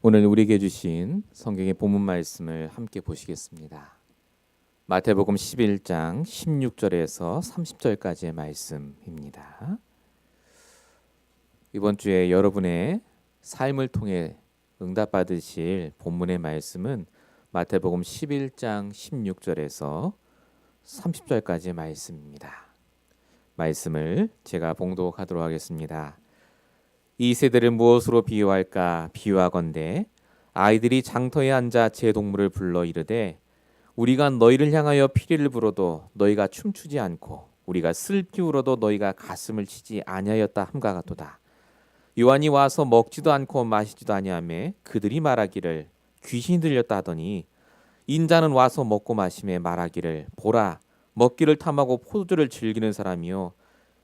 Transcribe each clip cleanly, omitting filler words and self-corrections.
오늘 우리에게 주신 성경의 본문 말씀을 함께 보시겠습니다. 마태복음 11장 16절에서 30절까지의 말씀입니다. 이번 주에 여러분의 삶을 통해 응답받으실 본문의 말씀은 마태복음 11장 16절에서 30절까지의 말씀입니다. 말씀을 제가 봉독하도록 하겠습니다. 이 세대를 무엇으로 비유할까? 비유하건대 아이들이 장터에 앉아 제 동물을 불러 이르되 우리가 너희를 향하여 피리를 불어도 너희가 춤추지 않고 우리가 슬피 울어도 너희가 가슴을 치지 아니하였다 함과 같도다. 요한이 와서 먹지도 않고 마시지도 아니하매 그들이 말하기를 귀신이 들렸다 하더니 인자는 와서 먹고 마심에 말하기를 보라 먹기를 탐하고 포도주를 즐기는 사람이요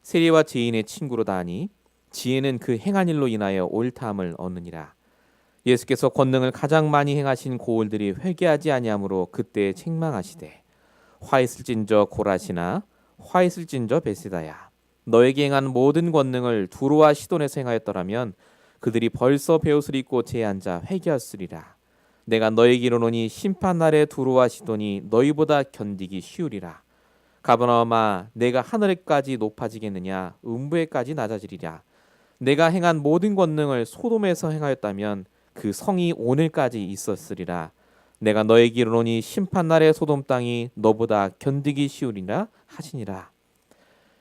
세리와 죄인의 친구로다 하니 지혜는 그 행한 일로 인하여 옳다함을 얻느니라. 예수께서 권능을 가장 많이 행하신 고을들이 회개하지 아니하므로 그때 책망하시되 화 있을진저 고라시나 화 있을진저 베세다야 너에게 행한 모든 권능을 두로와 시돈에서 행하였더라면 그들이 벌써 베옷을 입고 제에 앉아 회개하였으리라. 내가 너에게 이르노니 심판날에 두로와 시돈이 너희보다 견디기 쉬우리라. 가버나움아 내가 하늘에까지 높아지겠느냐 음부에까지 낮아지리랴. 내가 행한 모든 권능을 소돔에서 행하였다면 그 성이 오늘까지 있었으리라. 내가 너에게 이르노니 심판날에 소돔 땅이 너보다 견디기 쉬우리라 하시니라.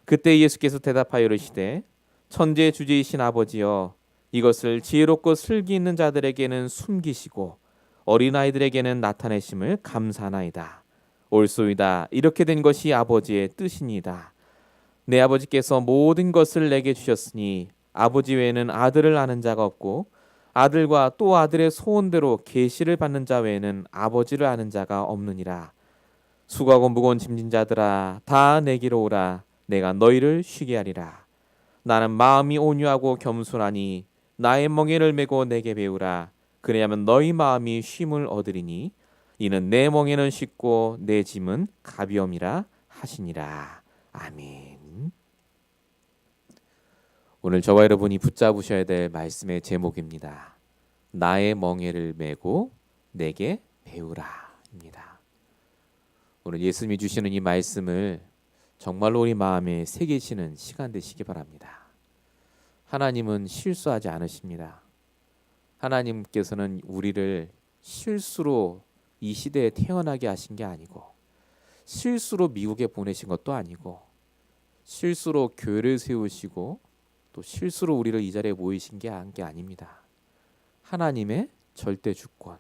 그때 예수께서 대답하여 이르시되 천지의 주제이신 아버지여 이것을 지혜롭고 슬기 있는 자들에게는 숨기시고 어린아이들에게는 나타내심을 감사하나이다. 옳소이다. 이렇게 된 것이 아버지의 뜻이니이다. 내 아버지께서 모든 것을 내게 주셨으니 아버지 외에는 아들을 아는 자가 없고 아들과 또 아들의 소원대로 계시를 받는 자 외에는 아버지를 아는 자가 없느니라. 수고하고 무거운 짐진 자들아 다 내게로 오라. 내가 너희를 쉬게 하리라. 나는 마음이 온유하고 겸손하니 나의 멍에를 메고 내게 배우라. 그래야면 너희 마음이 쉼을 얻으리니 이는 내 멍에는 쉽고 내 짐은 가벼움이라 하시니라. 아멘. 오늘 저와 여러분이 붙잡으셔야 될 말씀의 제목입니다. 나의 멍에를 메고 내게 배우라입니다. 오늘 예수님이 주시는 이 말씀을 정말로 우리 마음에 새기시는 시간 되시기 바랍니다. 하나님은 실수하지 않으십니다. 하나님께서는 우리를 실수로 이 시대에 태어나게 하신 게 아니고 실수로 미국에 보내신 것도 아니고 실수로 교회를 세우시고 또 실수로 우리를 이 자리에 모이신 게 아닙니다. 하나님의 절대 주권.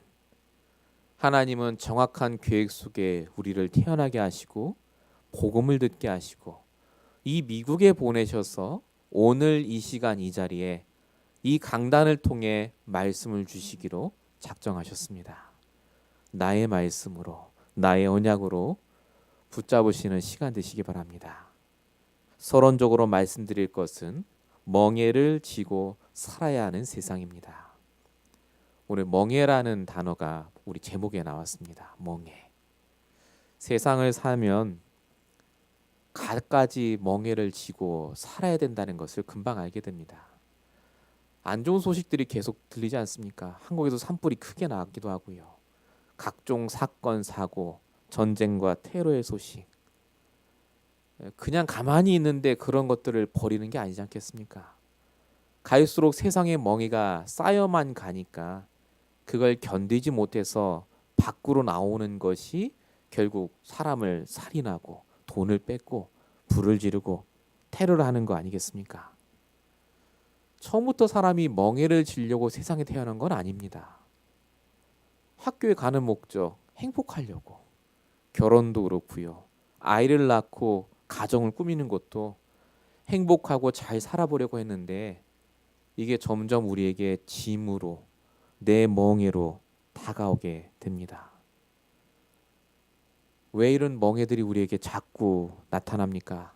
하나님은 정확한 계획 속에 우리를 태어나게 하시고 복음을 듣게 하시고 이 미국에 보내셔서 오늘 이 시간 이 자리에 이 강단을 통해 말씀을 주시기로 작정하셨습니다. 나의 말씀으로 나의 언약으로 붙잡으시는 시간 되시기 바랍니다. 서론적으로 말씀드릴 것은 멍에를 지고 살아야 하는 세상입니다. 오늘 멍에라는 단어가 우리 제목에 나왔습니다. 멍에. 세상을 살면 갖가지 멍에를 지고 살아야 된다는 것을 금방 알게 됩니다. 안 좋은 소식들이 계속 들리지 않습니까? 한국에서 산불이 크게 나기도 하고요. 각종 사건, 사고, 전쟁과 테러의 소식. 그냥 가만히 있는데 그런 것들을 버리는 게 아니지 않겠습니까? 갈수록 세상의 멍에가 쌓여만 가니까 그걸 견디지 못해서 밖으로 나오는 것이 결국 사람을 살인하고 돈을 뺏고 불을 지르고 테러를 하는 거 아니겠습니까? 처음부터 사람이 멍에를 지려고 세상에 태어난 건 아닙니다. 학교에 가는 목적, 행복하려고. 결혼도 그렇고요. 아이를 낳고 가정을 꾸미는 것도 행복하고 잘 살아보려고 했는데 이게 점점 우리에게 짐으로 내 멍에로 다가오게 됩니다. 왜 이런 멍에들이 우리에게 자꾸 나타납니까?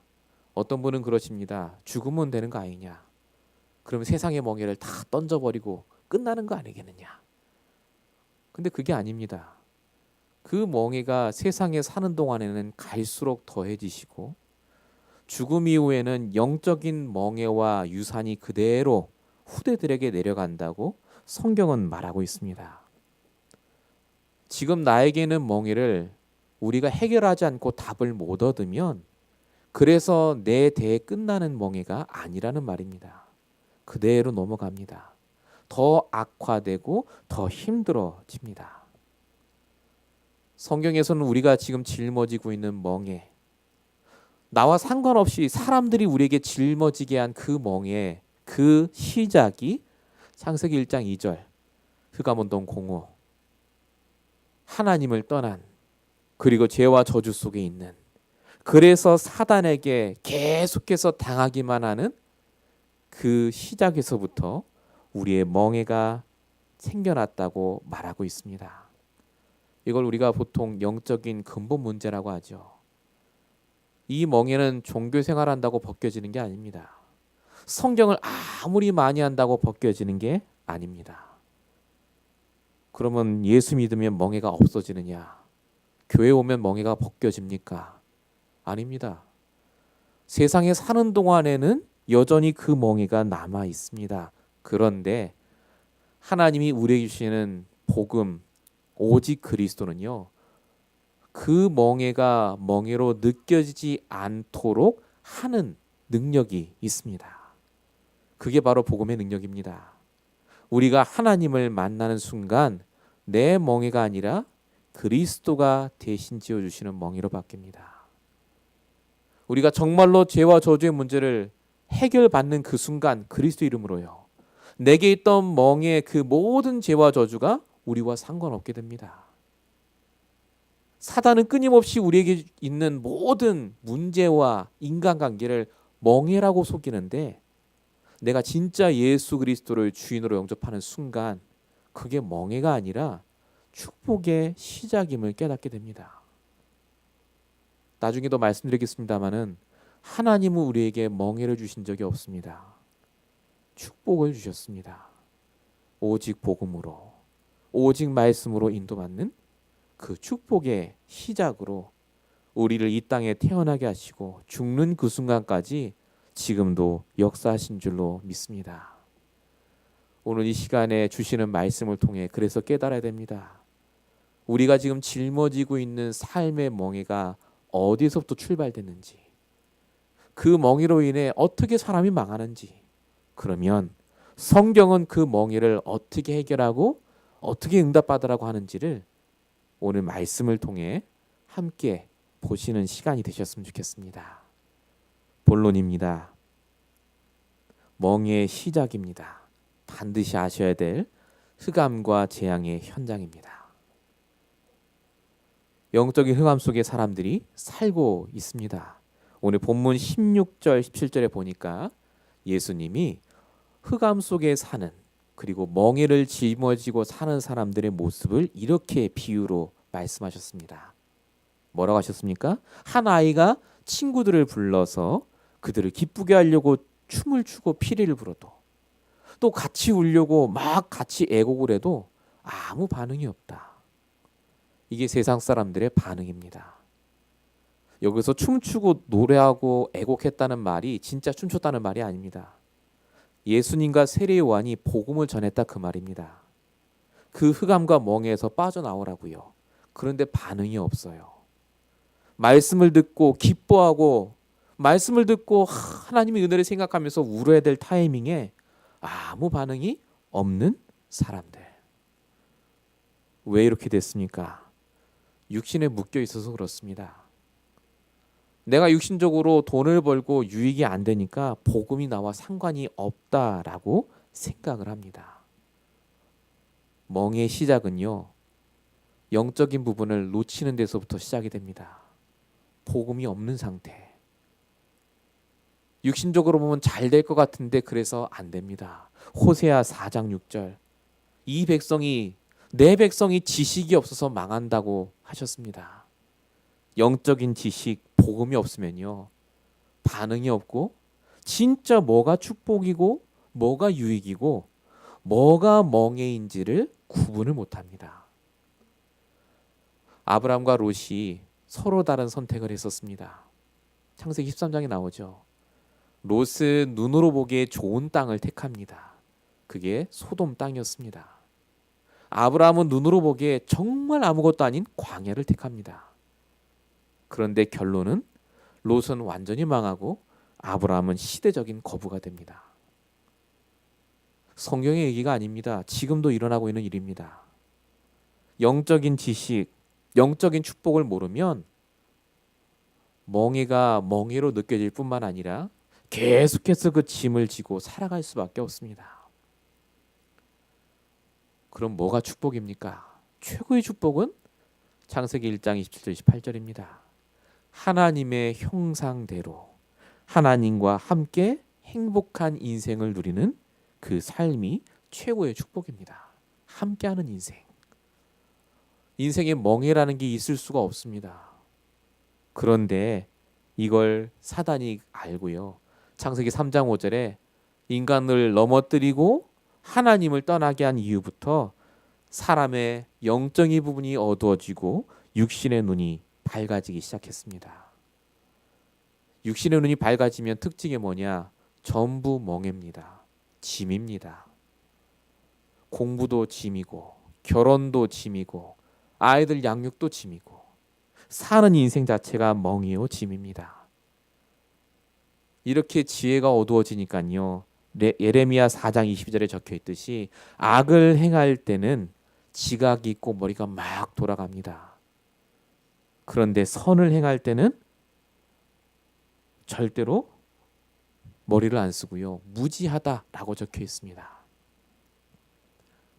어떤 분은 그러십니다. 죽으면 되는 거 아니냐? 그럼 세상의 멍에를 다 던져버리고 끝나는 거 아니겠느냐? 근데 그게 아닙니다. 그 멍에가 세상에 사는 동안에는 갈수록 더해지시고 죽음 이후에는 영적인 멍에와 유산이 그대로 후대들에게 내려간다고 성경은 말하고 있습니다. 지금 나에게는 멍에를 우리가 해결하지 않고 답을 못 얻으면 그래서 내 대에 끝나는 멍에가 아니라는 말입니다. 그대로 넘어갑니다. 더 악화되고 더 힘들어집니다. 성경에서는 우리가 지금 짊어지고 있는 멍에, 나와 상관없이 사람들이 우리에게 짊어지게 한 그 멍에 그 시작이 창세기 1장 2절 흑암운동 공허, 하나님을 떠난, 그리고 죄와 저주 속에 있는, 그래서 사단에게 계속해서 당하기만 하는 그 시작에서부터 우리의 멍에가 생겨났다고 말하고 있습니다. 이걸 우리가 보통 영적인 근본 문제라고 하죠. 이 멍에는 종교 생활한다고 벗겨지는 게 아닙니다. 성경을 아무리 많이 한다고 벗겨지는 게 아닙니다. 그러면 예수 믿으면 멍에가 없어지느냐? 교회 오면 멍에가 벗겨집니까? 아닙니다. 세상에 사는 동안에는 여전히 그 멍에가 남아 있습니다. 그런데 하나님이 우리에게 주시는 복음, 오직 그리스도는요, 그 멍에가 멍에로 느껴지지 않도록 하는 능력이 있습니다. 그게 바로 복음의 능력입니다. 우리가 하나님을 만나는 순간 내 멍에가 아니라 그리스도가 대신 지어주시는 멍에로 바뀝니다. 우리가 정말로 죄와 저주의 문제를 해결받는 그 순간 그리스도 이름으로요, 내게 있던 멍에 그 모든 죄와 저주가 우리와 상관없게 됩니다. 사단은 끊임없이 우리에게 있는 모든 문제와 인간관계를 멍해라고 속이는데, 내가 진짜 예수 그리스도를 주인으로 영접하는 순간 그게 멍해가 아니라 축복의 시작임을 깨닫게 됩니다. 나중에도 말씀드리겠습니다마는 하나님은 우리에게 멍해를 주신 적이 없습니다. 축복을 주셨습니다. 오직 복음으로, 오직 말씀으로 인도받는 그 축복의 시작으로 우리를 이 땅에 태어나게 하시고 죽는 그 순간까지 지금도 역사하신 줄로 믿습니다. 오늘 이 시간에 주시는 말씀을 통해 그래서 깨달아야 됩니다. 우리가 지금 짊어지고 있는 삶의 멍에가 어디서부터 출발됐는지, 그 멍에로 인해 어떻게 사람이 망하는지, 그러면 성경은 그 멍에를 어떻게 해결하고 어떻게 응답받으라고 하는지를 오늘 말씀을 통해 함께 보시는 시간이 되셨으면 좋겠습니다. 본론입니다. 멍에의 시작입니다. 반드시 아셔야 될 흑암과 재앙의 현장입니다. 영적인 흑암 속에 사람들이 살고 있습니다. 오늘 본문 16절 17절에 보니까 예수님이 흑암 속에 사는, 그리고 멍에를 짊어지고 사는 사람들의 모습을 이렇게 비유로 말씀하셨습니다. 뭐라고 하셨습니까? 한 아이가 친구들을 불러서 그들을 기쁘게 하려고 춤을 추고 피리를 불어도, 또 같이 울려고 막 같이 애곡을 해도 아무 반응이 없다. 이게 세상 사람들의 반응입니다. 여기서 춤추고 노래하고 애곡했다는 말이 진짜 춤췄다는 말이 아닙니다. 예수님과 세례 요한이 복음을 전했다 그 말입니다. 그 흑암과 멍에에서 빠져나오라고요. 그런데 반응이 없어요. 말씀을 듣고 기뻐하고, 말씀을 듣고 하나님의 은혜를 생각하면서 울어야 될 타이밍에 아무 반응이 없는 사람들. 왜 이렇게 됐습니까? 육신에 묶여 있어서 그렇습니다. 내가 육신적으로 돈을 벌고 유익이 안 되니까 복음이 나와 상관이 없다라고 생각을 합니다. 멍의 시작은요, 영적인 부분을 놓치는 데서부터 시작이 됩니다. 복음이 없는 상태. 육신적으로 보면 잘 될 것 같은데 그래서 안 됩니다. 호세아 4장 6절. 이 백성이, 내 백성이 지식이 없어서 망한다고 하셨습니다. 영적인 지식, 복음이 없으면요, 반응이 없고 진짜 뭐가 축복이고 뭐가 유익이고 뭐가 멍해인지를 구분을 못합니다. 아브라함과 롯이 서로 다른 선택을 했었습니다. 창세기 13장에 나오죠. 롯은 눈으로 보기에 좋은 땅을 택합니다. 그게 소돔 땅이었습니다. 아브라함은 눈으로 보기에 정말 아무것도 아닌 광야를 택합니다. 그런데 결론은 롯은 완전히 망하고 아브라함은 시대적인 거부가 됩니다. 성경의 얘기가 아닙니다. 지금도 일어나고 있는 일입니다. 영적인 지식, 영적인 축복을 모르면 멍해가 멍해로 느껴질 뿐만 아니라 계속해서 그 짐을 지고 살아갈 수밖에 없습니다. 그럼 뭐가 축복입니까? 최고의 축복은 창세기 1장 27절 28절입니다. 하나님의 형상대로 하나님과 함께 행복한 인생을 누리는 그 삶이 최고의 축복입니다. 함께하는 인생. 인생에 멍해라는 게 있을 수가 없습니다. 그런데 이걸 사단이 알고요. 창세기 3장 5절에 인간을 넘어뜨리고 하나님을 떠나게 한 이후부터 사람의 영적인 부분이 어두워지고 육신의 눈이 밝아지기 시작했습니다. 육신의 눈이 밝아지면 특징이 뭐냐? 전부 멍해입니다. 짐입니다. 공부도 짐이고 결혼도 짐이고 아이들 양육도 짐이고 사는 인생 자체가 멍해요 짐입니다. 이렇게 지혜가 어두워지니까요. 예레미야 4장 22절에 적혀 있듯이 악을 행할 때는 지각이 있고 머리가 막 돌아갑니다. 그런데 선을 행할 때는 절대로 머리를 안 쓰고요. 무지하다라고 적혀 있습니다.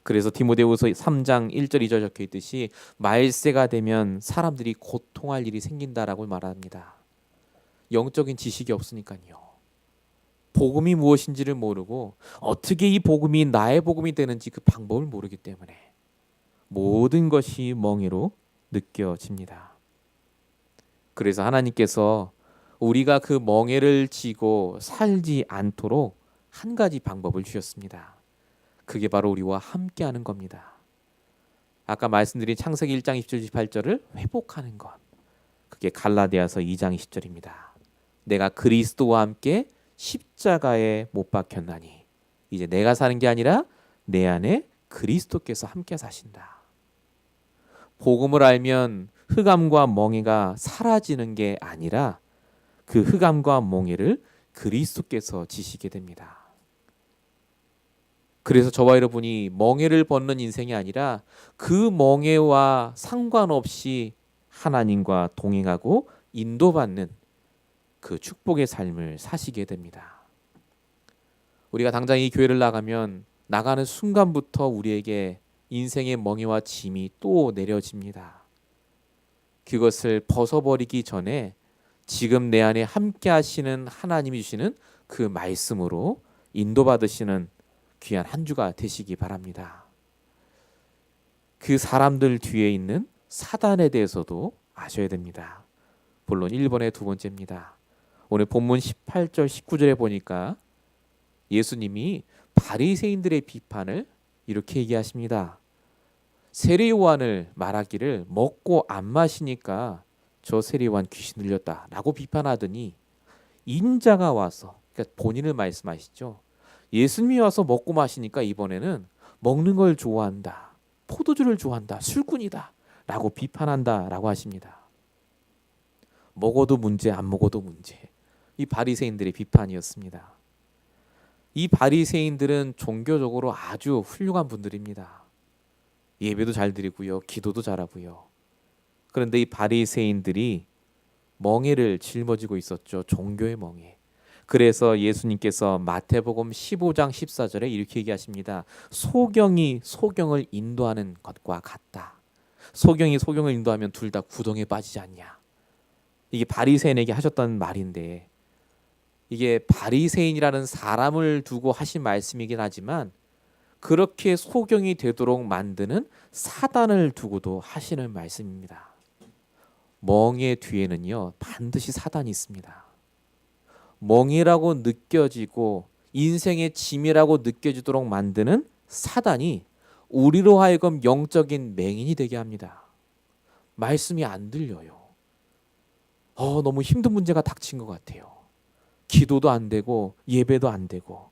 그래서 디모데후서 3장 1절 2절 적혀 있듯이 말세가 되면 사람들이 고통할 일이 생긴다라고 말합니다. 영적인 지식이 없으니까요. 복음이 무엇인지를 모르고 어떻게 이 복음이 나의 복음이 되는지 그 방법을 모르기 때문에 모든 것이 멍해로 느껴집니다. 그래서 하나님께서 우리가 그 멍해를 지고 살지 않도록 한 가지 방법을 주셨습니다. 그게 바로 우리와 함께하는 겁니다. 아까 말씀드린 창세기 1장 20절 28절을 회복하는 것. 그게 갈라디아서 2장 20절입니다. 내가 그리스도와 함께 십자가에 못 박혔나니 이제 내가 사는 게 아니라 내 안에 그리스도께서 함께 사신다. 복음을 알면 흑암과 멍해가 사라지는 게 아니라 그 흑암과 멍해를 그리스도께서 지시게 됩니다. 그래서 저와 여러분이 멍해를 벗는 인생이 아니라 그 멍해와 상관없이 하나님과 동행하고 인도받는 그 축복의 삶을 사시게 됩니다. 우리가 당장 이 교회를 나가면 나가는 순간부터 우리에게 인생의 멍해와 짐이 또 내려집니다. 그것을 벗어버리기 전에 지금 내 안에 함께 하시는 하나님이 주시는 그 말씀으로 인도받으시는 귀한 한 주가 되시기 바랍니다. 그 사람들 뒤에 있는 사단에 대해서도 아셔야 됩니다. 본론 1번의 두 번째입니다. 오늘 본문 18절 19절에 보니까 예수님이 바리새인들의 비판을 이렇게 얘기하십니다. 세례요한을 말하기를 먹고 안 마시니까 저 세례요한 귀신 들렸다라고 비판하더니 인자가 와서, 그러니까 본인을 말씀하시죠. 예수님이 와서 먹고 마시니까 이번에는 먹는 걸 좋아한다, 포도주를 좋아한다, 술꾼이다 라고 비판한다 라고 하십니다. 먹어도 문제, 안 먹어도 문제. 이 바리새인들의 비판이었습니다. 이 바리새인들은 종교적으로 아주 훌륭한 분들입니다. 예배도 잘 드리고요, 기도도 잘하고요. 그런데 이 바리새인들이 멍해를 짊어지고 있었죠. 종교의 멍해. 그래서 예수님께서 마태복음 15장 14절에 이렇게 얘기하십니다. 소경이 소경을 인도하는 것과 같다. 소경이 소경을 인도하면 둘 다 구덩이에 빠지지 않냐. 이게 바리새인에게 하셨던 말인데, 이게 바리새인이라는 사람을 두고 하신 말씀이긴 하지만 그렇게 소경이 되도록 만드는 사단을 두고도 하시는 말씀입니다. 멍해 뒤에는요 반드시 사단이 있습니다. 멍해라고 느껴지고 인생의 짐이라고 느껴지도록 만드는 사단이 우리로 하여금 영적인 맹인이 되게 합니다. 말씀이 안 들려요. 너무 힘든 문제가 닥친 것 같아요. 기도도 안 되고 예배도 안 되고.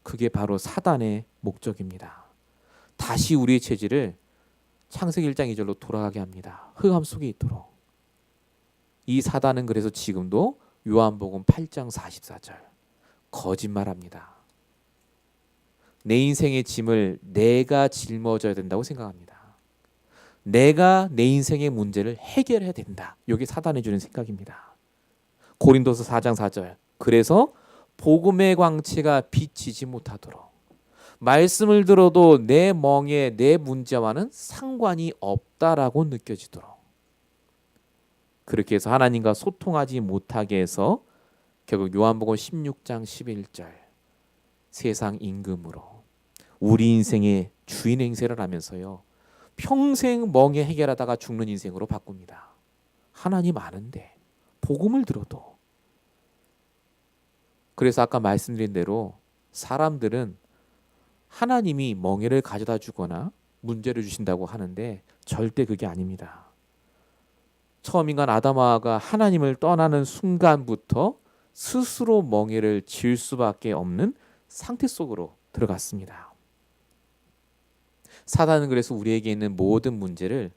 그게 바로 사단의 목적입니다. 다시 우리의 체질을 창세기 1장 2절로 돌아가게 합니다. 흑암 속에 있도록. 이 사단은 그래서 지금도 요한복음 8장 44절 거짓말합니다. 내 인생의 짐을 내가 짊어져야 된다고 생각합니다. 내가 내 인생의 문제를 해결해야 된다. 이게 사단이 주는 생각입니다. 고린도서 4장 4절 그래서 복음의 광채가 비치지 못하도록 말씀을 들어도 내 멍에 내 문제와는 상관이 없다라고 느껴지도록 그렇게 해서 하나님과 소통하지 못하게 해서 결국 요한복음 16장 11절 세상 임금으로 우리 인생의 주인 행세를 하면서요 평생 멍에 해결하다가 죽는 인생으로 바꿉니다. 하나님 아는데 복음을 들어도. 그래서 아까 말씀드린 대로 사람들은 하나님이 멍에를 가져다 주거나 문제를 주신다고 하는데 절대 그게 아닙니다. 처음 인간 아담하가 하나님을 떠나는 순간부터 스스로 멍에를 질 수밖에 없는 상태 속으로 들어갔습니다. 사단은 그래서 우리에게 있는 모든 문제를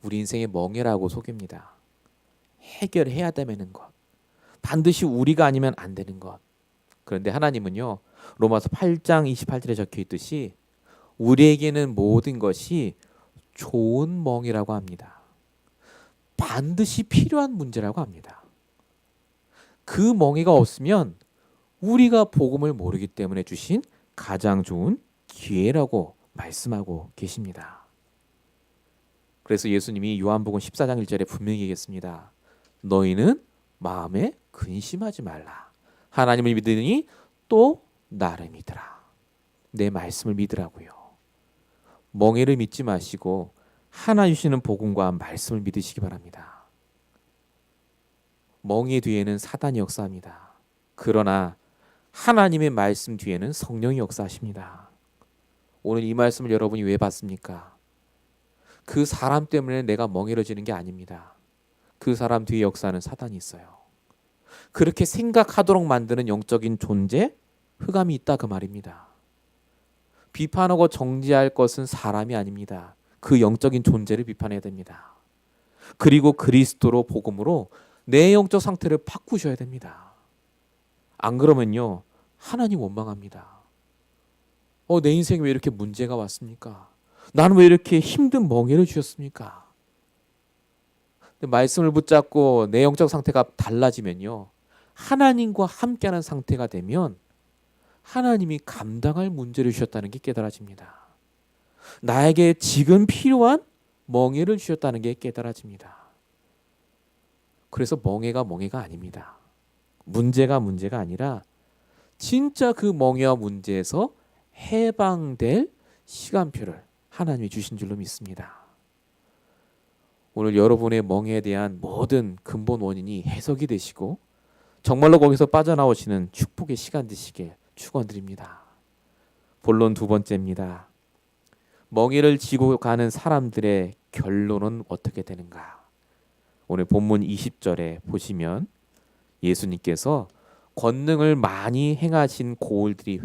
우리 인생의 멍에라고 속입니다. 해결해야 되는 것, 반드시 우리가 아니면 안 되는 것. 그런데 하나님은요 로마서 8장 28절에 적혀 있듯이 우리에게는 모든 것이 좋은 멍이라고 합니다. 반드시 필요한 문제라고 합니다. 그 멍에가 없으면 우리가 복음을 모르기 때문에 주신 가장 좋은 기회라고 말씀하고 계십니다. 그래서 예수님이 요한복음 14장 1절에 분명히 얘기했습니다. 너희는 마음에 근심하지 말라. 하나님을 믿으니 또 나를 믿으라. 내 말씀을 믿으라고요. 멍에를 믿지 마시고 하나 주시는 복음과 말씀을 믿으시기 바랍니다. 멍에 뒤에는 사단이 역사합니다. 그러나 하나님의 말씀 뒤에는 성령이 역사하십니다. 오늘 이 말씀을 여러분이 왜 받습니까? 그 사람 때문에 내가 멍해러지는 게 아닙니다. 그 사람 뒤에 역사하는 사단이 있어요. 그렇게 생각하도록 만드는 영적인 존재, 흑암이 있다 그 말입니다. 비판하고 정죄할 것은 사람이 아닙니다. 그 영적인 존재를 비판해야 됩니다. 그리고 그리스도로 복음으로 내 영적 상태를 바꾸셔야 됩니다. 안 그러면요 하나님 원망합니다. 내 인생에 왜 이렇게 문제가 왔습니까? 나는 왜 이렇게 힘든 멍에를 주셨습니까? 말씀을 붙잡고 내 영적 상태가 달라지면요 하나님과 함께하는 상태가 되면 하나님이 감당할 문제를 주셨다는 게 깨달아집니다. 나에게 지금 필요한 멍에를 주셨다는 게 깨달아집니다. 그래서 멍에가 아닙니다. 문제가 아니라 진짜 그 멍에와 문제에서 해방될 시간표를 하나님이 주신 줄로 믿습니다. 오늘 여러분의 멍에에 대한 모든 근본 원인이 해석이 되시고 정말로 거기서 빠져나오시는 축복의 시간 되시길 축원드립니다. 본론 두 번째입니다. 멍에를 지고 가는 사람들의 결론은 어떻게 되는가? 오늘 본문 20절에 보시면 예수님께서 권능을 많이 행하신 고을들이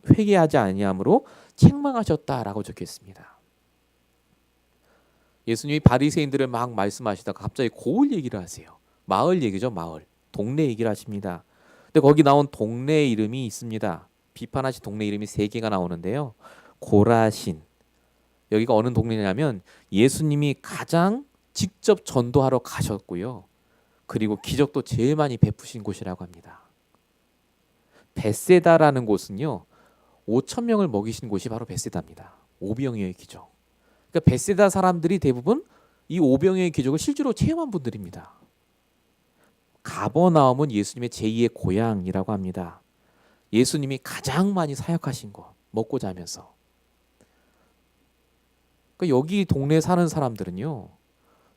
회개하지 아니함으로 책망하셨다라고 적혔습니다. 예수님이 바리새인들을 막 말씀하시다가 갑자기 고을 얘기를 하세요. 마을 얘기죠, 마을. 동네 얘기를 하십니다. 근데 거기 나온 동네 이름이 있습니다. 비판하신 동네 이름이 3개가 나오는데요. 고라신. 여기가 어느 동네냐면 예수님이 가장 직접 전도하러 가셨고요. 그리고 기적도 제일 많이 베푸신 곳이라고 합니다. 벳세다라는 곳은요. 5천 명을 먹이신 곳이 바로 벳세다입니다. 오병이어의 기적. 그러니까 벳세다 사람들이 대부분 이 오병이어의 기적을 실제로 체험한 분들입니다. 가버나움은 예수님의 제2의 고향이라고 합니다. 예수님이 가장 많이 사역하신 곳, 먹고 자면서. 그러니까 여기 동네에 사는 사람들은요.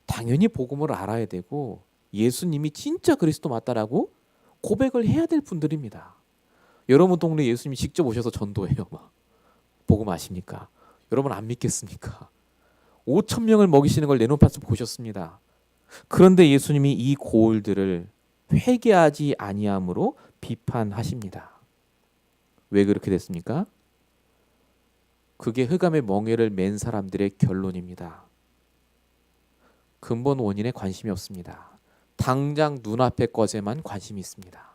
당연히 복음을 알아야 되고 예수님이 진짜 그리스도 맞다라고 고백을 해야 될 분들입니다. 여러분 동네 예수님이 직접 오셔서 전도해요. 막. 복음 아십니까? 여러분 안 믿겠습니까? 5천 명을 먹이시는 걸 내놓아서 보셨습니다. 그런데 예수님이 이 고을들을 회개하지 아니함으로 비판하십니다. 왜 그렇게 됐습니까? 그게 흑암의 멍에를 맨 사람들의 결론입니다. 근본 원인에 관심이 없습니다. 당장 눈앞의 것에만 관심이 있습니다.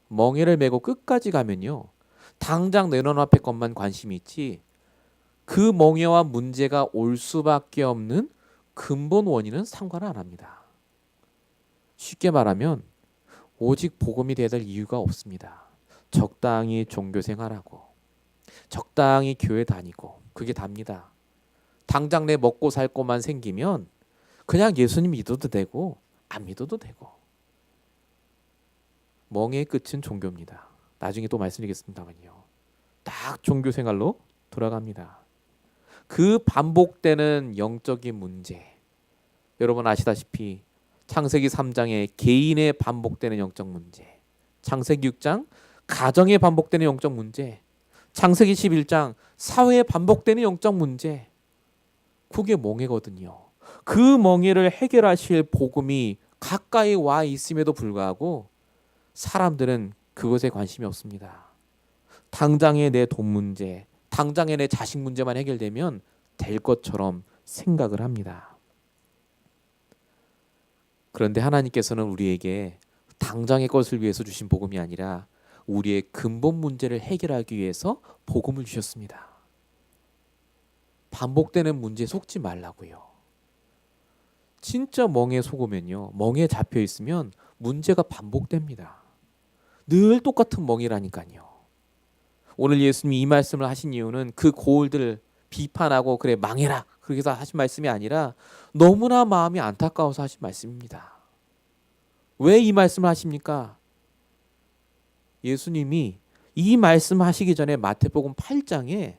멍에를 메고 끝까지 가면요, 당장 내 눈앞의 것만 관심이 있지 그 멍에와 문제가 올 수밖에 없는 근본 원인은 상관을 안 합니다. 쉽게 말하면 오직 복음이 되어야 될 이유가 없습니다. 적당히 종교 생활하고 적당히 교회 다니고 그게 답니다. 당장 내 먹고 살 것만 생기면 그냥 예수님 믿어도 되고 안 믿어도 되고. 멍에의 끝은 종교입니다. 나중에 또 말씀드리겠습니다만요. 딱 종교 생활로 돌아갑니다. 그 반복되는 영적인 문제, 여러분 아시다시피 창세기 3장에 개인의 반복되는 영적 문제, 창세기 6장 가정에 반복되는 영적 문제, 창세기 11장 사회에 반복되는 영적 문제, 그게 멍해거든요. 그 멍해를 해결하실 복음이 가까이 와 있음에도 불구하고 사람들은 그것에 관심이 없습니다. 당장의 내 돈 문제, 당장의 내 자식 문제만 해결되면 될 것처럼 생각을 합니다. 그런데 하나님께서는 우리에게 당장의 것을 위해서 주신 복음이 아니라 우리의 근본 문제를 해결하기 위해서 복음을 주셨습니다. 반복되는 문제에 속지 말라고요. 진짜 멍에 속으면요, 멍에 잡혀 있으면 문제가 반복됩니다. 늘 똑같은 멍이라니까요. 오늘 예수님이 이 말씀을 하신 이유는 그 고을들을 비판하고 그래 망해라 그렇게 해서 하신 말씀이 아니라 너무나 마음이 안타까워서 하신 말씀입니다. 왜 이 말씀을 하십니까? 예수님이 이 말씀하시기 전에 마태복음 8장에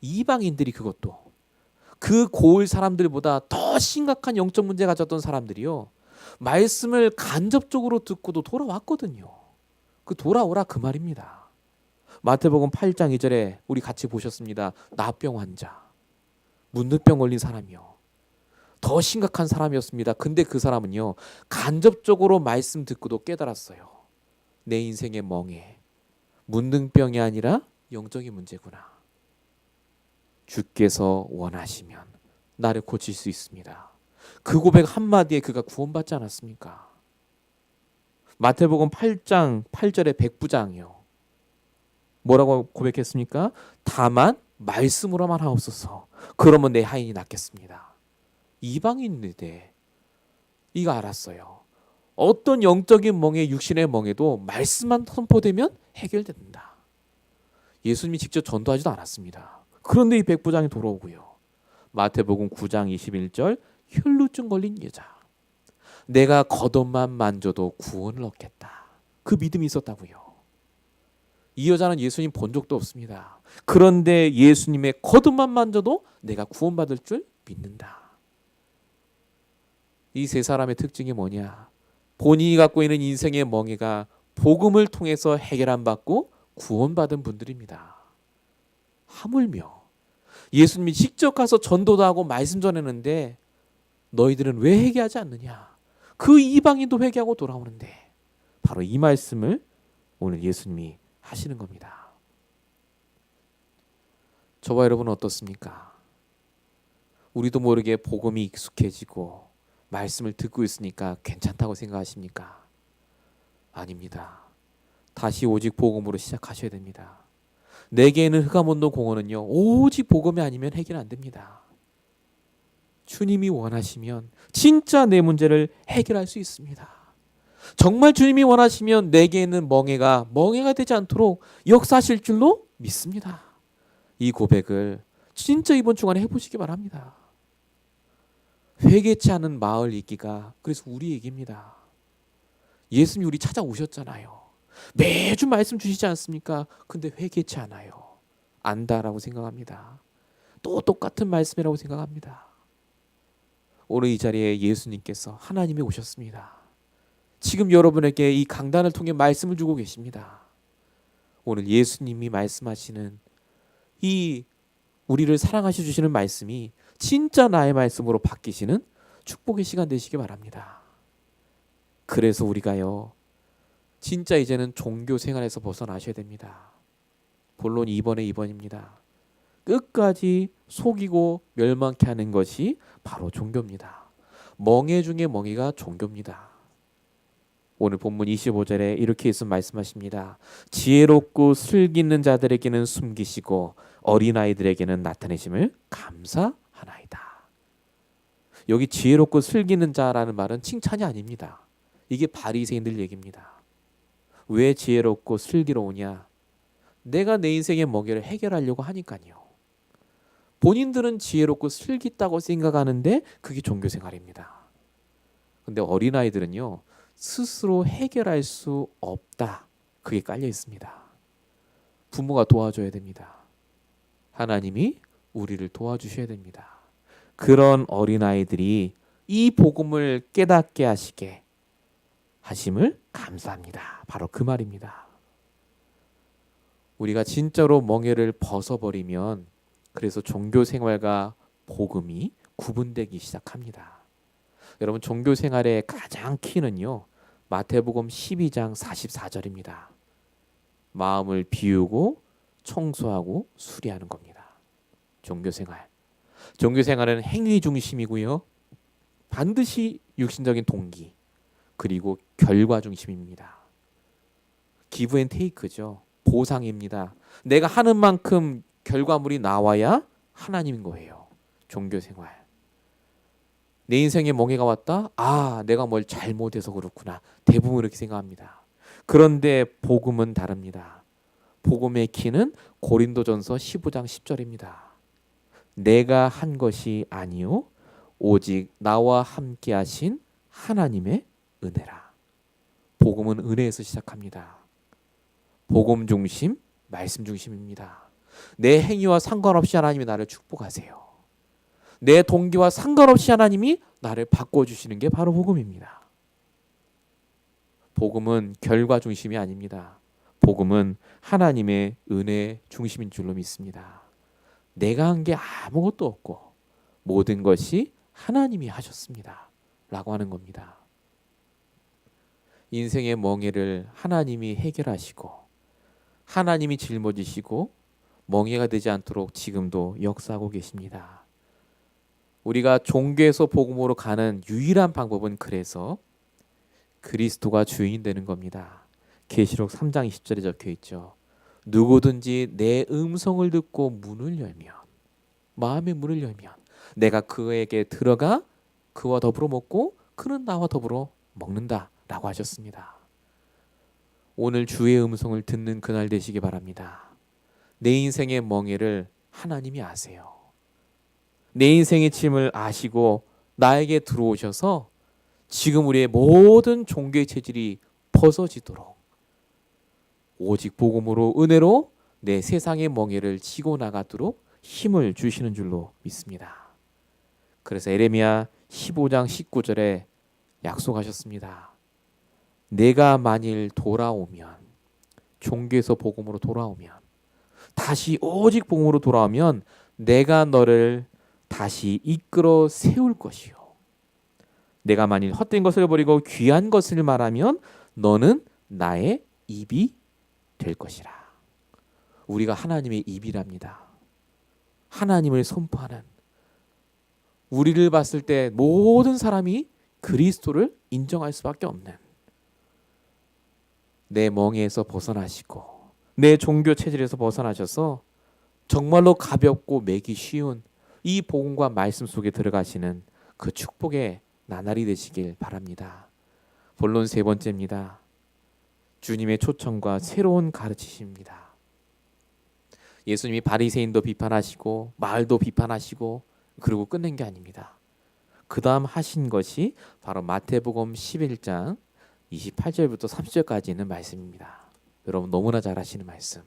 이방인들이, 그것도 그 고을 사람들보다 더 심각한 영적 문제 가졌던 사람들이요, 말씀을 간접적으로 듣고도 돌아왔거든요. 그 돌아오라 그 말입니다. 마태복음 8장 2절에 우리 같이 보셨습니다. 나병 환자, 문득병 걸린 사람이요, 더 심각한 사람이었습니다. 근데 그 사람은요, 간접적으로 말씀 듣고도 깨달았어요. 내 인생의 멍에 문둥병이 아니라 영적인 문제구나. 주께서 원하시면 나를 고칠 수 있습니다. 그 고백 한마디에 그가 구원받지 않았습니까? 마태복음 8장 8절에 백부장이요, 뭐라고 고백했습니까? 다만 말씀으로만 하옵소서. 그러면 내 하인이 낫겠습니다. 이방인인데 이거 알았어요. 어떤 영적인 멍에, 육신의 멍에도 말씀만 선포되면 해결된다. 예수님이 직접 전도하지도 않았습니다. 그런데 이 백부장이 돌아오고요, 마태복음 9장 21절 혈루증 걸린 여자, 내가 겉옷만 만져도 구원을 얻겠다. 그 믿음이 있었다고요. 이 여자는 예수님 본 적도 없습니다. 그런데 예수님의 겉옷만 만져도 내가 구원받을 줄 믿는다. 이 세 사람의 특징이 뭐냐? 본인이 갖고 있는 인생의 멍에가 복음을 통해서 해결 안 받고 구원받은 분들입니다. 하물며 예수님이 직접 가서 전도도 하고 말씀 전했는데 너희들은 왜 회개하지 않느냐? 그 이방인도 회개하고 돌아오는데, 바로 이 말씀을 오늘 예수님이 하시는 겁니다. 저와 여러분은 어떻습니까? 우리도 모르게 복음이 익숙해지고 말씀을 듣고 있으니까 괜찮다고 생각하십니까? 아닙니다. 다시 오직 복음으로 시작하셔야 됩니다. 내게는 흑암온도 공원은요, 오직 복음이 아니면 해결 안 됩니다. 주님이 원하시면 진짜 내 문제를 해결할 수 있습니다. 정말 주님이 원하시면 내게 있는 멍해가 되지 않도록 역사하실 줄로 믿습니다. 이 고백을 진짜 이번 주간에 해보시기 바랍니다. 회개치 않은 마을 있기가 그래서 우리 얘기입니다. 예수님이 우리 찾아오셨잖아요. 매주 말씀 주시지 않습니까? 근데 회개치 않아요. 안다라고 생각합니다. 또 똑같은 말씀이라고 생각합니다. 오늘 이 자리에 예수님께서, 하나님이 오셨습니다. 지금 여러분에게 이 강단을 통해 말씀을 주고 계십니다. 오늘 예수님이 말씀하시는 이 우리를 사랑하셔 주시는 말씀이 진짜 나의 말씀으로 바뀌시는 축복의 시간 되시기 바랍니다. 그래서 우리가요, 진짜 이제는 종교 생활에서 벗어나셔야 됩니다. 본론이 2번입니다. 끝까지 속이고 멸망케 하는 것이 바로 종교입니다. 멍에 중에 멍에가 종교입니다. 오늘 본문 25절에 이렇게 예수 말씀하십니다. 지혜롭고 슬기는 자들에게는 숨기시고 어린아이들에게는 나타내심을 감사하나이다. 여기 지혜롭고 슬기는 자라는 말은 칭찬이 아닙니다. 이게 바리새인들 얘기입니다. 왜 지혜롭고 슬기로우냐? 내가 내 인생의 멍에를 해결하려고 하니까요. 본인들은 지혜롭고 슬기 있다고 생각하는데 그게 종교생활입니다. 근데 어린아이들은요, 스스로 해결할 수 없다. 그게 깔려 있습니다. 부모가 도와줘야 됩니다. 하나님이 우리를 도와주셔야 됩니다. 그런 어린아이들이 이 복음을 깨닫게 하시게 하심을 감사합니다. 바로 그 말입니다. 우리가 진짜로 멍에를 벗어버리면 그래서 종교생활과 복음이 구분되기 시작합니다. 여러분, 종교생활의 가장 키는요, 마태복음 12장 44절입니다. 마음을 비우고 청소하고 수리하는 겁니다. 종교생활. 종교생활은 행위 중심이고요. 반드시 육신적인 동기 그리고 결과 중심입니다. 기브 앤 테이크죠. 보상입니다. 내가 하는 만큼 결과물이 나와야 하나님인 거예요. 종교생활. 내 인생에 멍해가 왔다? 아, 내가 뭘 잘못해서 그렇구나. 대부분 이렇게 생각합니다. 그런데 복음은 다릅니다. 복음의 키는 고린도전서 15장 10절입니다. 내가 한 것이 아니요 오직 나와 함께 하신 하나님의 은혜라. 복음은 은혜에서 시작합니다. 복음 중심, 말씀 중심입니다. 내 행위와 상관없이 하나님이 나를 축복하세요. 내 동기와 상관없이 하나님이 나를 바꿔주시는 게 바로 복음입니다. 복음은 결과 중심이 아닙니다. 복음은 하나님의 은혜 중심인 줄로 믿습니다. 내가 한 게 아무것도 없고 모든 것이 하나님이 하셨습니다. 라고 하는 겁니다. 인생의 멍에를 하나님이 해결하시고 하나님이 짊어지시고 멍에가 되지 않도록 지금도 역사하고 계십니다. 우리가 종교에서 복음으로 가는 유일한 방법은 그래서 그리스도가 주인이 되는 겁니다. 계시록 3장 20절에 적혀 있죠. 누구든지 내 음성을 듣고 문을 열면, 마음의 문을 열면 내가 그에게 들어가 그와 더불어 먹고 그는 나와 더불어 먹는다 라고 하셨습니다. 오늘 주의 음성을 듣는 그날 되시기 바랍니다. 내 인생의 멍에를 하나님이 아세요. 내 인생의 짐을 아시고 나에게 들어오셔서 지금 우리의 모든 종교의 체질이 벗어지도록 오직 복음으로 은혜로 내 세상의 멍에를 지고 나가도록 힘을 주시는 줄로 믿습니다. 그래서 에레미야 15장 19절에 약속하셨습니다. 내가 만일 돌아오면, 종교에서 복음으로 돌아오면, 다시 오직 복음으로 돌아오면 내가 너를 다시 이끌어 세울 것이요. 내가 만일 헛된 것을 버리고 귀한 것을 말하면 너는 나의 입이 될 것이라. 우리가 하나님의 입이랍니다. 하나님을 선포하는, 우리를 봤을 때 모든 사람이 그리스도를 인정할 수밖에 없는, 내 멍에서 벗어나시고 내 종교 체질에서 벗어나셔서 정말로 가볍고 매기 쉬운 이 복음과 말씀 속에 들어가시는 그 축복의 나날이 되시길 바랍니다. 본론 세 번째입니다. 주님의 초청과 새로운 가르치십니다. 예수님이 바리새인도 비판하시고 마을도 비판하시고 그리고 끝낸 게 아닙니다. 그 다음 하신 것이 바로 마태복음 11장 28절부터 30절까지 있는 말씀입니다. 여러분 너무나 잘 아시는 말씀.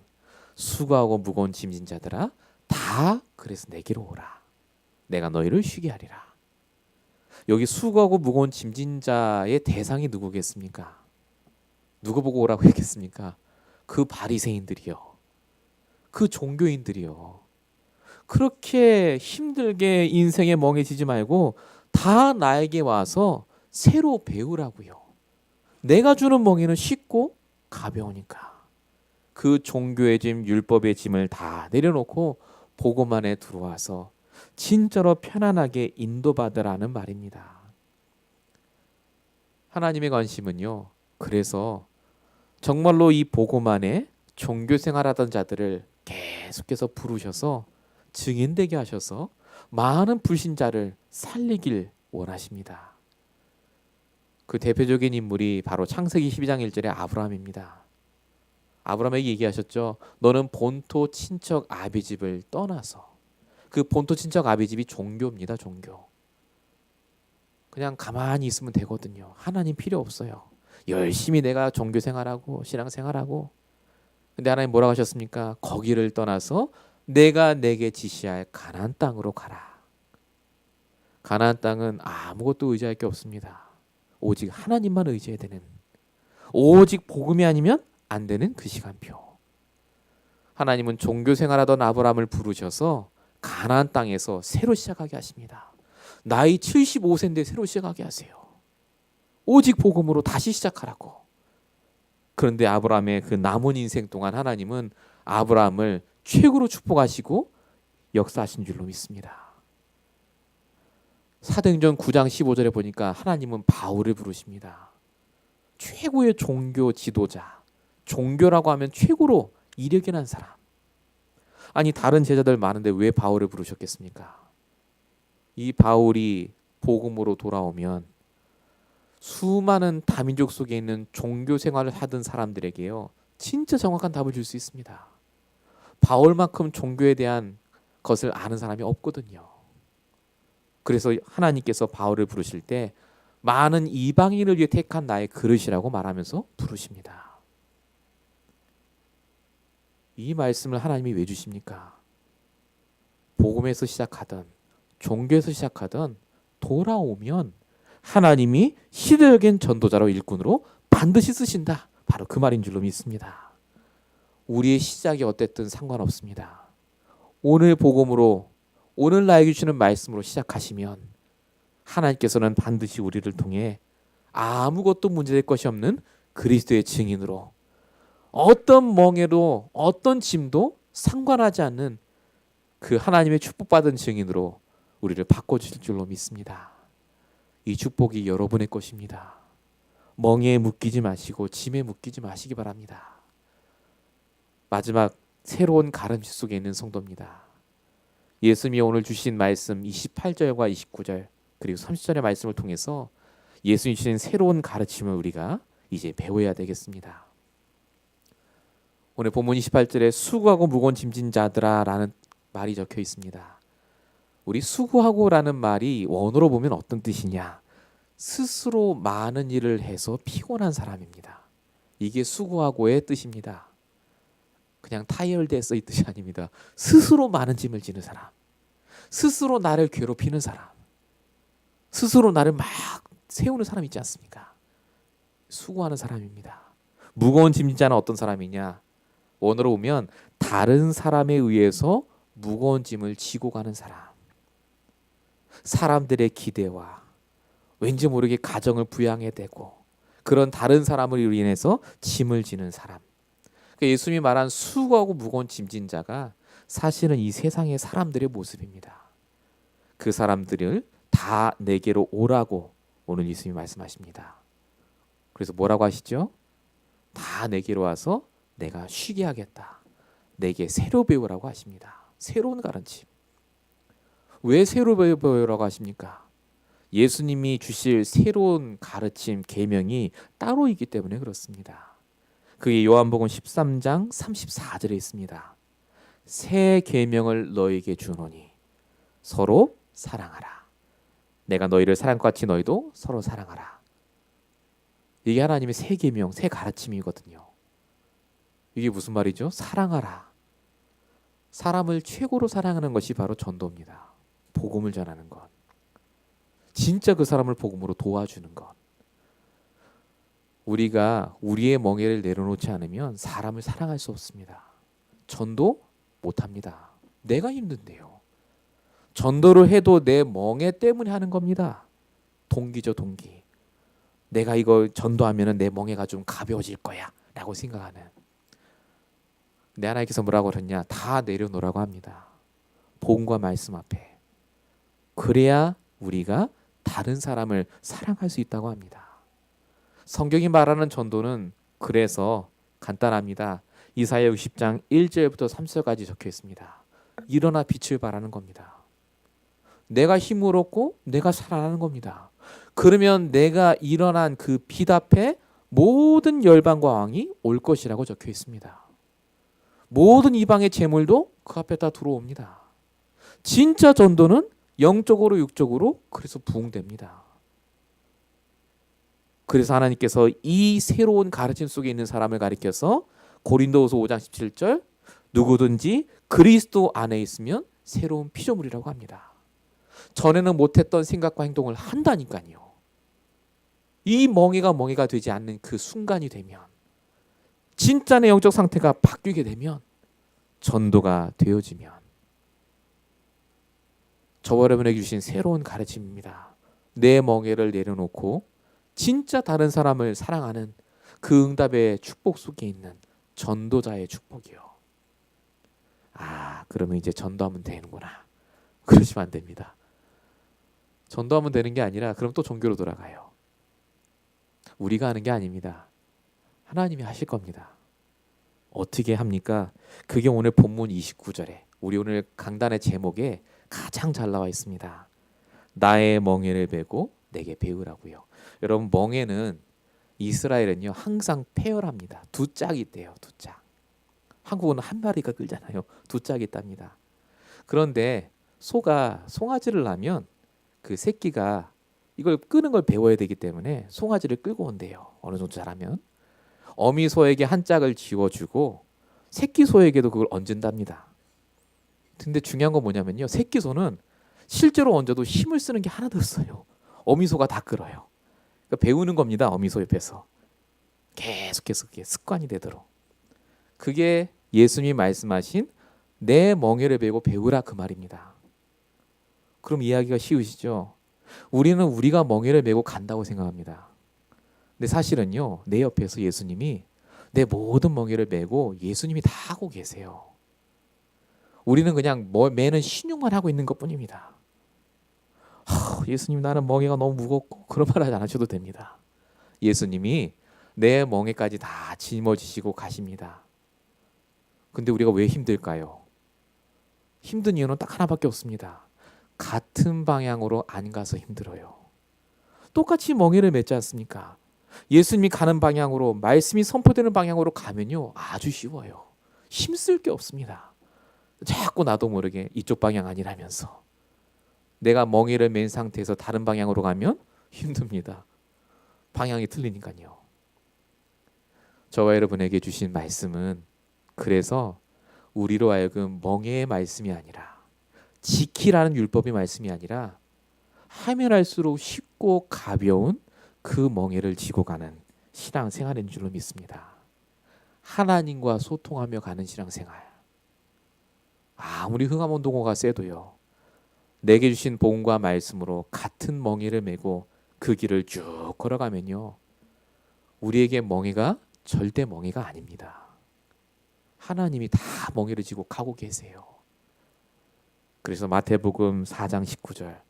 수고하고 무거운 짐진 자들아 다 그래서 내게로 오라. 내가 너희를 쉬게 하리라. 여기 수고하고 무거운 짐진 자의 대상이 누구겠습니까? 누구 보고 오라고 했겠습니까? 그 바리새인들이요. 그 종교인들이요. 그렇게 힘들게 인생에 멍해지지 말고 다 나에게 와서 새로 배우라고요. 내가 주는 멍에는 쉽고 가벼우니까. 그 종교의 짐, 율법의 짐을 다 내려놓고 복음만에 들어와서 진짜로 편안하게 인도받으라는 말입니다. 하나님의 관심은요, 그래서 정말로 이 복음 안에 종교 생활하던 자들을 계속해서 부르셔서 증인되게 하셔서 많은 불신자를 살리길 원하십니다. 그 대표적인 인물이 바로 창세기 12장 1절의 아브라함입니다. 아브라함에게 얘기하셨죠. 너는 본토 친척 아비집을 떠나서, 그 본토 친척 아비집이 종교입니다. 종교. 그냥 가만히 있으면 되거든요. 하나님 필요 없어요. 열심히 내가 종교 생활하고 신앙 생활하고. 근데 하나님 뭐라고 하셨습니까? 거기를 떠나서 내가 내게 지시할 가나안 땅으로 가라. 가나안 땅은 아무것도 의지할 게 없습니다. 오직 하나님만 의지해야 되는, 오직 복음이 아니면 안 되는 그 시간표. 하나님은 종교 생활하던 아브라함을 부르셔서 가나안 땅에서 새로 시작하게 하십니다. 나이 75세인데 새로 시작하게 하세요. 오직 복음으로 다시 시작하라고. 그런데 아브라함의 그 남은 인생 동안 하나님은 아브라함을 최고로 축복하시고 역사하신 줄로 믿습니다. 사도행전 9장 15절에 보니까 하나님은 바울을 부르십니다. 최고의 종교 지도자. 종교라고 하면 최고로 이력이 난 사람. 아니 다른 제자들 많은데 왜 바울을 부르셨겠습니까? 이 바울이 복음으로 돌아오면 수많은 다민족 속에 있는 종교 생활을 하던 사람들에게요, 진짜 정확한 답을 줄 수 있습니다. 바울만큼 종교에 대한 것을 아는 사람이 없거든요. 그래서 하나님께서 바울을 부르실 때 많은 이방인을 위해 택한 나의 그릇이라고 말하면서 부르십니다. 이 말씀을 하나님이 왜 주십니까? 복음에서 시작하던, 종교에서 시작하던 돌아오면 하나님이 시대적인 전도자로 일꾼으로 반드시 쓰신다. 바로 그 말인 줄로 믿습니다. 우리의 시작이 어땠든 상관없습니다. 오늘 복음으로, 오늘 나에게 주시는 말씀으로 시작하시면 하나님께서는 반드시 우리를 통해 아무것도 문제될 것이 없는 그리스도의 증인으로, 어떤 멍에도 어떤 짐도 상관하지 않는 그 하나님의 축복받은 증인으로 우리를 바꿔주실 줄로 믿습니다. 이 축복이 여러분의 것입니다. 멍에에 묶이지 마시고 짐에 묶이지 마시기 바랍니다. 마지막 새로운 가름실 속에 있는 성도입니다. 예수님이 오늘 주신 말씀 28절과 29절 그리고 30절의 말씀을 통해서 예수님이 주신 새로운 가르침을 우리가 이제 배워야 되겠습니다. 오늘 본문 28절에 수고하고 무거운 짐진 자들아 라는 말이 적혀 있습니다. 우리 수고하고라는 말이 원어로 보면 어떤 뜻이냐? 스스로 많은 일을 해서 피곤한 사람입니다. 이게 수고하고의 뜻입니다. 그냥 타이어드에 써 있듯이 아닙니다. 스스로 많은 짐을 지는 사람, 스스로 나를 괴롭히는 사람, 스스로 나를 막 세우는 사람 있지 않습니까? 수고하는 사람입니다. 무거운 짐진 자는 어떤 사람이냐? 원어로 보면 다른 사람에 의해서 무거운 짐을 지고 가는 사람. 사람들의 기대와 왠지 모르게 가정을 부양해야 되고 그런 다른 사람을 인해서 짐을 지는 사람. 그러니까 예수님이 말한 수고하고 무거운 짐진 자가 사실은 이 세상의 사람들의 모습입니다. 그 사람들을 다 내게로 오라고 오늘 예수님이 말씀하십니다. 그래서 뭐라고 하시죠? 다 내게로 와서 내가 쉬게 하겠다. 내게 새로 배우라고 하십니다. 새로운 가르침. 왜 새로 배우라고 하십니까? 예수님이 주실 새로운 가르침, 계명이 따로 있기 때문에 그렇습니다. 그게 요한복음 13장 34절에 있습니다. 새 계명을 너희에게 주노니 서로 사랑하라. 내가 너희를 사랑과 같이 너희도 서로 사랑하라. 이게 하나님의 새 계명, 새 가르침이거든요. 이게 무슨 말이죠? 사랑하라. 사람을 최고로 사랑하는 것이 바로 전도입니다. 복음을 전하는 것. 진짜 그 사람을 복음으로 도와주는 것. 우리가 우리의 멍에를 내려놓지 않으면 사람을 사랑할 수 없습니다. 전도 못합니다. 내가 힘든데요. 전도를 해도 내 멍에 때문에 하는 겁니다. 동기죠, 동기. 내가 이거 전도하면 내 멍에가 좀 가벼워질 거야 라고 생각하는. 내 하나님께서 뭐라고 그러냐? 다 내려놓으라고 합니다. 복음과 말씀 앞에. 그래야 우리가 다른 사람을 사랑할 수 있다고 합니다. 성경이 말하는 전도는 그래서 간단합니다. 이사야 60장 1절부터 3절까지 적혀 있습니다. 일어나 빛을 발하는 겁니다. 내가 힘을 얻고 내가 살아나는 겁니다. 그러면 내가 일어난 그 빛 앞에 모든 열방과 왕이 올 것이라고 적혀 있습니다. 모든 이방의 재물도 그 앞에 다 들어옵니다. 진짜 전도는 영적으로 육적으로 그래서 부흥됩니다. 그래서 하나님께서 이 새로운 가르침 속에 있는 사람을 가리켜서 고린도후서 5장 17절 누구든지 그리스도 안에 있으면 새로운 피조물이라고 합니다. 전에는 못했던 생각과 행동을 한다니까요. 이 멍해가 되지 않는 그 순간이 되면, 진짜 내 영적 상태가 바뀌게 되면, 전도가 되어지면, 저와 여러분에게 주신 새로운 가르침입니다. 내 멍해를 내려놓고 진짜 다른 사람을 사랑하는 그 응답의 축복 속에 있는 전도자의 축복이요. 그러면 이제 전도하면 되는구나. 그러시면 안 됩니다. 전도하면 되는 게 아니라 그럼 또 종교로 돌아가요. 우리가 하는 게 아닙니다. 하나님이 하실 겁니다. 어떻게 합니까? 그게 오늘 본문 29절에 우리 오늘 강단의 제목에 가장 잘 나와 있습니다. 나의 멍에를 베고 내게 배우라고요. 여러분, 멍에는 이스라엘은요 항상 페어랍니다. 두 짝이 있대요. 두 짝. 한국은 한 마리가 끌잖아요. 두 짝이 있답니다. 그런데 소가 송아지를 낳으면 그 새끼가 이걸 끄는 걸 배워야 되기 때문에 송아지를 끌고 온대요. 어느 정도 잘하면. 어미 소에게 한 짝을 쥐어주고 새끼 소에게도 그걸 얹은답니다. 근데 중요한 건 뭐냐면요. 새끼 소는 실제로 얹어도 힘을 쓰는 게 하나도 없어요. 어미 소가 다 끌어요. 그러니까 배우는 겁니다. 어미 소 옆에서. 계속해서 그게 습관이 되도록. 그게 예수님이 말씀하신 내 멍에를 베고 배우라 그 말입니다. 그럼 이해하기가 쉬우시죠? 우리는 우리가 멍에를 메고 간다고 생각합니다. 근데 사실은요, 내 옆에서 예수님이 내 모든 멍에를 메고 예수님이 다 하고 계세요. 우리는 그냥 매는 신용만 하고 있는 것뿐입니다. 예수님, 나는 멍에가 너무 무겁고, 그런 말 안 하셔도 됩니다. 예수님이 내 멍에까지 다 짊어지시고 가십니다. 근데 우리가 왜 힘들까요? 힘든 이유는 딱 하나밖에 없습니다. 같은 방향으로 안 가서 힘들어요. 똑같이 멍에를 맺지 않습니까? 예수님이 가는 방향으로, 말씀이 선포되는 방향으로 가면요 아주 쉬워요. 힘쓸 게 없습니다. 자꾸 나도 모르게 이쪽 방향 아니라면서 내가 멍에를 맨 상태에서 다른 방향으로 가면 힘듭니다. 방향이 틀리니까요. 저와 여러분에게 주신 말씀은 그래서 우리로 하여금 멍에의 말씀이 아니라, 지키라는 율법의 말씀이 아니라 하면 할수록 쉽고 가벼운 그 멍에를 지고 가는 신앙생활인 줄로 믿습니다. 하나님과 소통하며 가는 신앙생활. 아무리 흥하몬동호가 세도요, 내게 주신 복음과 말씀으로 같은 멍에를 메고 그 길을 쭉 걸어가면요, 우리에게 멍에가 절대 멍에가 아닙니다. 하나님이 다 멍에를 지고 가고 계세요. 그래서 마태복음 4장 19절,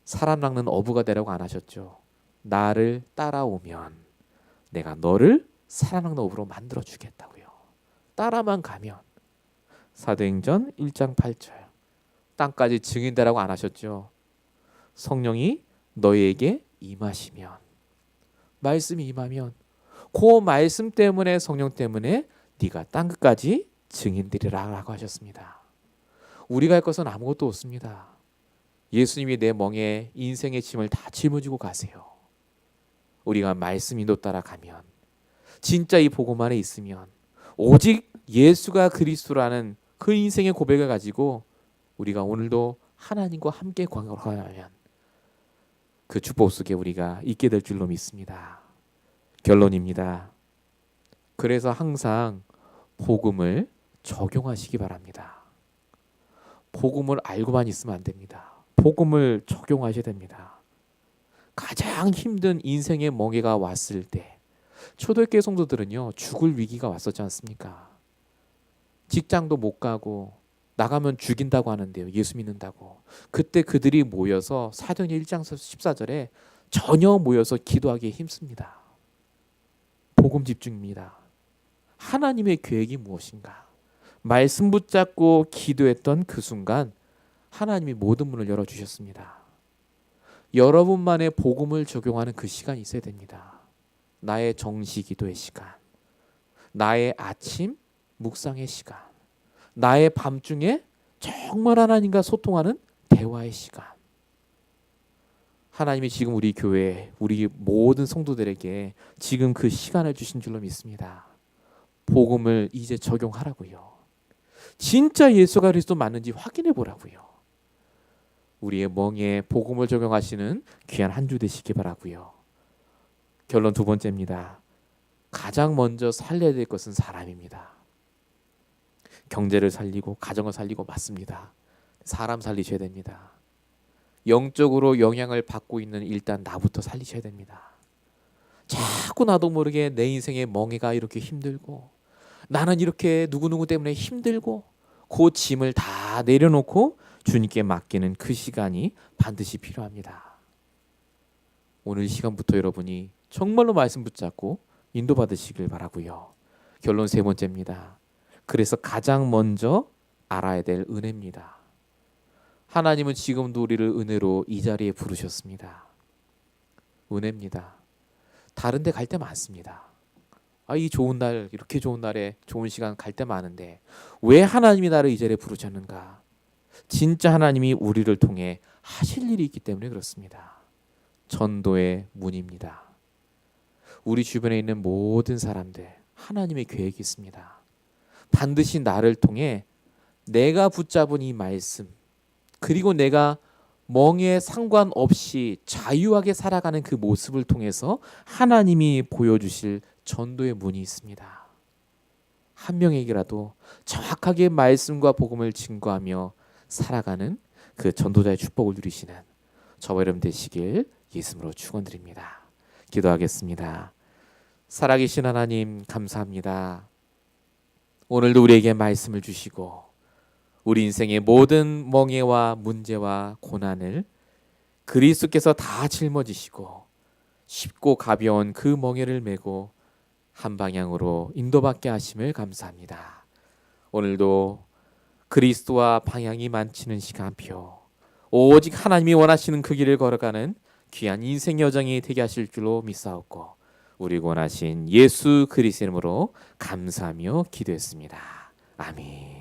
살아남는 어부가 되라고 안 하셨죠. 나를 따라오면 내가 너를 살아남는 어부로 만들어 주겠다고요. 따라만 가면. 사도행전 1장 8절, 땅까지 증인되라고 안 하셨죠. 성령이 너희에게 임하시면, 말씀이 임하면, 그 말씀 때문에, 성령 때문에 네가 땅끝까지 증인되리라고 하셨습니다. 우리가 할 것은 아무것도 없습니다. 예수님이 내 멍에 인생의 짐을 다 짊어지고 가세요. 우리가 말씀 인도 따라가면, 진짜 이 복음 안에 있으면, 오직 예수가 그리스도라는 그 인생의 고백을 가지고 우리가 오늘도 하나님과 함께 걸어가면 그 축복 속에 우리가 있게 될 줄로 믿습니다. 결론입니다. 그래서 항상 복음을 적용하시기 바랍니다. 복음을 알고만 있으면 안 됩니다. 복음을 적용하셔야 됩니다. 가장 힘든 인생의 멍에가 왔을 때, 초대교회 성도들은요 죽을 위기가 왔었지 않습니까? 직장도 못 가고 나가면 죽인다고 하는데요. 예수 믿는다고. 그때 그들이 모여서 사도행전 1장 14절에 전혀 모여서 기도하기에 힘씁니다. 복음 집중입니다. 하나님의 계획이 무엇인가? 말씀 붙잡고 기도했던 그 순간 하나님이 모든 문을 열어주셨습니다. 여러분만의 복음을 적용하는 그 시간이 있어야 됩니다. 나의 정시 기도의 시간, 나의 아침 묵상의 시간, 나의 밤중에 정말 하나님과 소통하는 대화의 시간. 하나님이 지금 우리 교회, 우리 모든 성도들에게 지금 그 시간을 주신 줄로 믿습니다. 복음을 이제 적용하라고요. 진짜 예수가 그리스도 맞는지 확인해 보라고요. 우리의 멍에 복음을 적용하시는 귀한 한 주 되시기 바라고요. 결론 두 번째입니다. 가장 먼저 살려야 될 것은 사람입니다. 경제를 살리고 가정을 살리고 맞습니다. 사람 살리셔야 됩니다. 영적으로 영향을 받고 있는 일단 나부터 살리셔야 됩니다. 자꾸 나도 모르게 내 인생의 멍해가 이렇게 힘들고 나는 이렇게 누구누구 때문에 힘들고 그 짐을 다 내려놓고 주님께 맡기는 그 시간이 반드시 필요합니다. 오늘 이 시간부터 여러분이 정말로 말씀 붙잡고 인도받으시길 바라고요. 결론 세 번째입니다. 그래서 가장 먼저 알아야 될 은혜입니다. 하나님은 지금도 우리를 은혜로 이 자리에 부르셨습니다. 은혜입니다. 다른 데 갈 때 많습니다. 이 좋은 날, 이렇게 좋은 날에 좋은 시간 갈 때 많은데 왜 하나님이 나를 이 자리에 부르셨는가? 진짜 하나님이 우리를 통해 하실 일이 있기 때문에 그렇습니다. 전도의 문입니다. 우리 주변에 있는 모든 사람들 하나님의 계획이 있습니다. 반드시 나를 통해 내가 붙잡은 이 말씀 그리고 내가 멍에 상관없이 자유하게 살아가는 그 모습을 통해서 하나님이 보여주실 전도의 문이 있습니다. 한 명에게라도 정확하게 말씀과 복음을 증거하며 살아가는 그 전도자의 축복을 누리시는 저와 여러분 되시길 예수님으로 축원드립니다. 기도하겠습니다. 살아계신 하나님 감사합니다. 오늘도 우리에게 말씀을 주시고 우리 인생의 모든 멍해와 문제와 고난을 그리스도께서 다 짊어지시고 쉽고 가벼운 그 멍해를 메고 한 방향으로 인도받게 하심을 감사합니다. 오늘도 그리스도와 방향이 만치는 시간표 오직 하나님이 원하시는 그 길을 걸어가는 귀한 인생 여정이 되게 하실 줄로 믿사옵고 우리 원하신 예수 그리스도 이름으로 감사하며 기도했습니다. 아멘.